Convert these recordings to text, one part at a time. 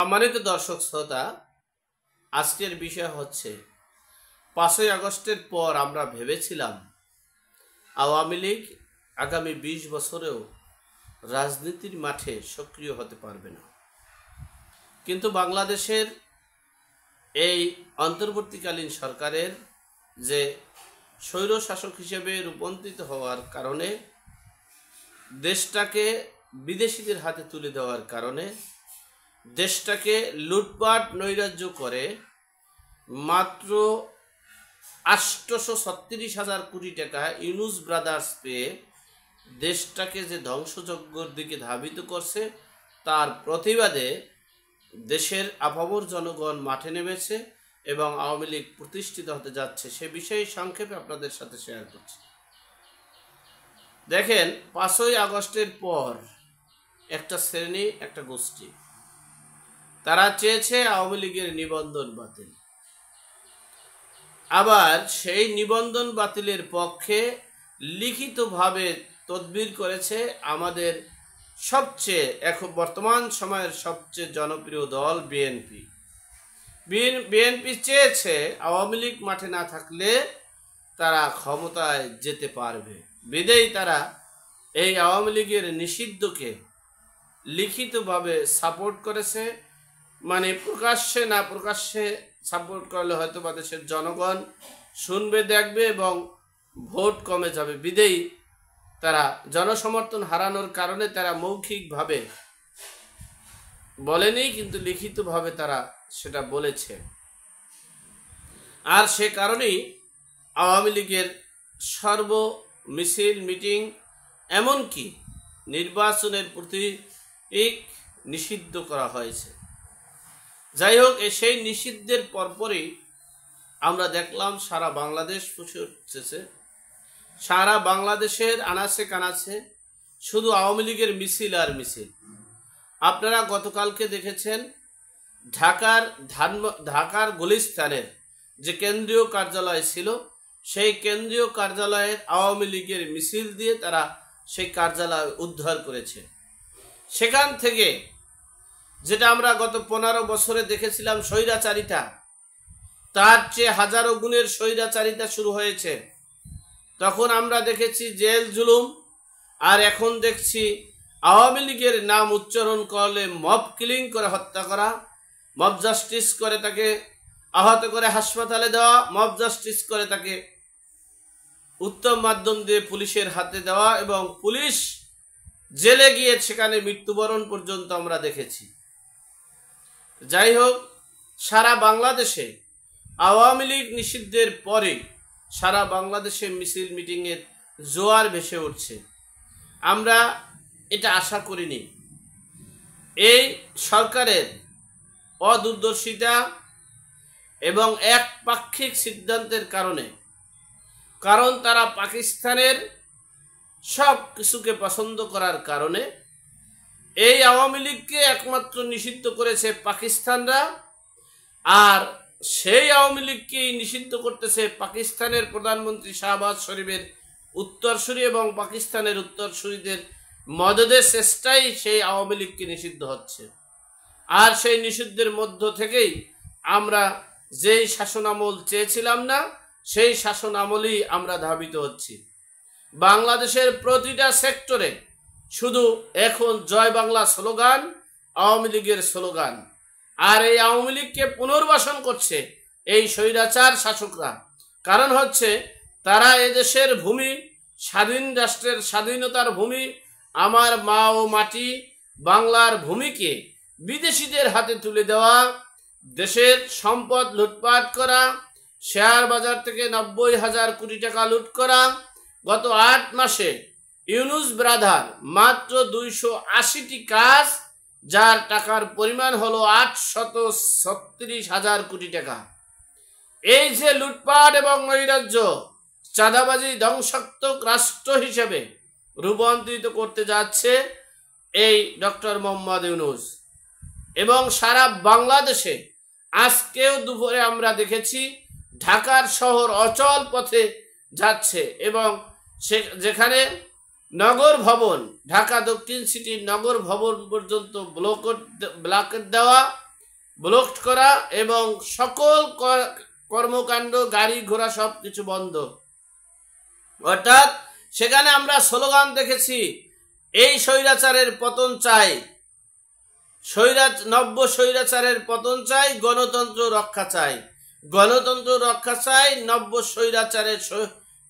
সম্মানিত দর্শক শ্রোতা, আজকের বিষয় হচ্ছে 5ই আগস্টের পর আমরা ভেবেছিলাম আওয়ামী লীগ আগামী 20 বছরেও রাজনীতির মাঠে সক্রিয় হতে পারবে না। কিন্তু বাংলাদেশের এই অন্তর্বর্তীকালীন সরকারের যে স্বৈরশাসক হিসেবে রূপান্তরিত হওয়ার কারণে, দেশটাকে বিদেশিদের হাতে তুলে দেওয়ার কারণে, দেশটাকে লুটপাট নৈরাজ্য করে মাত্র 836,000 কোটি টাকা ইউনুস ব্রাদার্স পেয়ে দেশটাকে যে ধ্বংসযজ্ঞের দিকে ধাবিত করছে, তার প্রতিবাদে দেশের আপামর জনগণ মাঠে নেমেছে এবং আওয়ামী লীগ প্রতিষ্ঠিত হতে যাচ্ছে। সে বিষয়ে সংক্ষেপে আপনাদের সাথে শেয়ার করছি। দেখেন, 5ই আগস্টের পর একটা শ্রেণী, একটা গোষ্ঠী, তারা চেয়েছে আওয়ামী লীগের নিবন্ধন বাতিল। আবার সেই নিবন্ধন বাতিলের পক্ষে লিখিতভাবে তদবির করেছে আমাদের সবচেয়ে এখন বর্তমান সময়ের সবচেয়ে জনপ্রিয় দল বিএনপি। বিএনপি চেয়েছে আওয়ামী লীগ মাঠে না থাকলে তারা ক্ষমতায় যেতে পারবে, বিদেই তারা এই আওয়ামী লীগের নিষিদ্ধকে লিখিতভাবে সাপোর্ট করেছে। মানে প্রকাশ্যে না প্রকাশ্যে সাপোর্ট করলে হয়তো বা দেশের জনগণ শুনবে, দেখবে এবং ভোট কমে যাবে, বিদেই তারা জনসমর্থন হারানোর কারণে তারা মৌখিকভাবে বলেনি, কিন্তু লিখিতভাবে তারা সেটা বলেছে। আর সে কারণেই আওয়ামী লীগের সর্ব মিছিল, মিটিং, এমনকি নির্বাচনের প্রতি নিষিদ্ধ করা হয়েছে। যাই হোক, সেই নিষিদ্ধের পরপরই আমরা দেখলাম সারা বাংলাদেশ ফুসে উঠতেছে। সারা বাংলাদেশের আনাচে কানাচে শুধু আওয়ামী লীগের মিছিল আর মিছিল। আপনারা গতকালকে দেখেছেন ঢাকার গুলিস্তানের যে কেন্দ্রীয় কার্যালয় ছিল, সেই কেন্দ্রীয় কার্যালয়ের আওয়ামী লীগের মিছিল দিয়ে তারা সেই কার্যালয় উদ্ধার করেছে। সেখান থেকে যেটা আমরা গত 15 বছরে দেখেছিলাম স্বৈরাচারিতা, তার চেয়ে হাজারো গুণের স্বৈরাচারিতা শুরু হয়েছে। তখন আমরা দেখেছি জেল জুলুম, আর এখন দেখছি আওয়ামী লীগের নাম উচ্চারণ করলে মব কিলিং করে হত্যা করা, মব জাস্টিস করে তাকে আহত করে হাসপাতালে দেওয়া, মব জাস্টিস করে তাকে উত্তম মাধ্যম দিয়ে পুলিশের হাতে দেওয়া এবং পুলিশ জেলে গিয়ে সেখানে মৃত্যুবরণ পর্যন্ত আমরা দেখেছি। যাই হোক, সারা বাংলাদেশে আওয়ামী লীগ নিষিদ্ধের পরে সারা বাংলাদেশে মিছিল মিটিংয়ের জোয়ার ভেসে উঠছে। আমরা এটা আশা করিনি। এই সরকারের অদূরদর্শিতা এবং একপাক্ষিক সিদ্ধান্তের কারণে, কারণ তারা পাকিস্তানের সব কিছুকে পছন্দ করার কারণে এই আওয়ামী লীগকে একমাত্র নিষিদ্ধ করেছে পাকিস্তানরা, আর সেই আওয়ামী লীগকেই নিষিদ্ধ করতেছে পাকিস্তানের প্রধানমন্ত্রী শাহবাজ শরীফের উত্তরসূরি এবং পাকিস্তানের উত্তরসূরিদের মদদের চেষ্টায় সেই আওয়ামী লীগকে নিষিদ্ধ হচ্ছে। আর সেই নিষিদ্ধের মধ্য থেকেই আমরা যেই শাসন আমল চেয়েছিলাম না, সেই শাসন আমলই আমরা ধাবিত হচ্ছি। বাংলাদেশের প্রতিটা সেক্টরে শুধু এখন জয় বাংলা স্লোগান, আওয়ামী লীগের স্লোগান। আর এই আওয়ামী লীগকে পুনর্বাসন করছে এই স্বৈরাচার শাসকরা। কারণ হচ্ছে তারা এদেশের ভূমি, স্বাধীন রাষ্ট্রের স্বাধীনতার ভূমি, আমার মা ও মাটি বাংলার ভূমিকে বিদেশিদের হাতে তুলে দেওয়া, দেশের সম্পদ লুটপাট করা, শেয়ার বাজার থেকে 90,000 কোটি টাকা লুট করা। গত 8 মাসে ইউনুস ব্রাদার মাত্র 280টি কাজ, যার টাকার পরিমাণ হলো 836,000 কোটি টাকা। এই যে লুটপাট এবং নৈরাজ্য, চাঁদাবাজি ধ্বংসাত্মক রাষ্ট্র হিসেবে রূপান্তরিত করতে যাচ্ছে এই ডক্টর মোহাম্মদ ইউনুস। এবং সারা বাংলাদেশে আজকেও দুপুরে আমরা দেখেছি ঢাকার শহর অচল পথে যাচ্ছে এবং যেখানে নগর ভবন, ঢাকা দক্ষিণ সিটির নগর ভবন পর্যন্ত ব্লকেট দেওয়া ব্লক করা এবং সকল কর্মকাণ্ড গাড়ি ঘোড়া সব কিছু বন্ধ। অর্থাৎ সেখানে আমরা স্লোগান দেখেছি, এই স্বৈরাচারের পতন চাই, নব্য স্বৈরাচারের পতন চাই, গণতন্ত্র রক্ষা চাই, গণতন্ত্র রক্ষা চাই, নব্য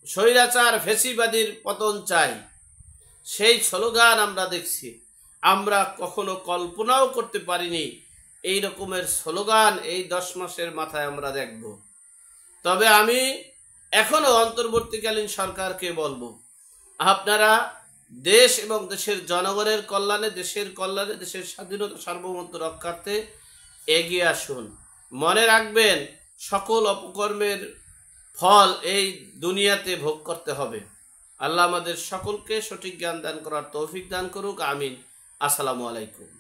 স্বৈরাচার ফ্যাসিবাদীর পতন চাই। সেই স্লোগান আমরা দেখছি। আমরা কখনো কল্পনাও করতে পারিনি এই রকমের স্লোগান এই 10 মাসের মাথায় আমরা দেখব। তবে আমি এখনো অন্তর্বর্তীকালীন সরকারকে বলবো, আপনারা দেশ এবং দেশের জনগণের কল্যাণে, দেশের কল্যাণে, দেশের স্বাধীনতা সার্বভৌমত্ব রক্ষার্থে এগিয়ে আসুন। মনে রাখবেন, সকল অপকর্মের ফল এই দুনিয়াতে ভোগ করতে হবে। আল্লাহ আমাদের সকলকে সঠিক জ্ঞান দান করার তৌফিক দান করুক। আমিন। আসসালামু আলাইকুম।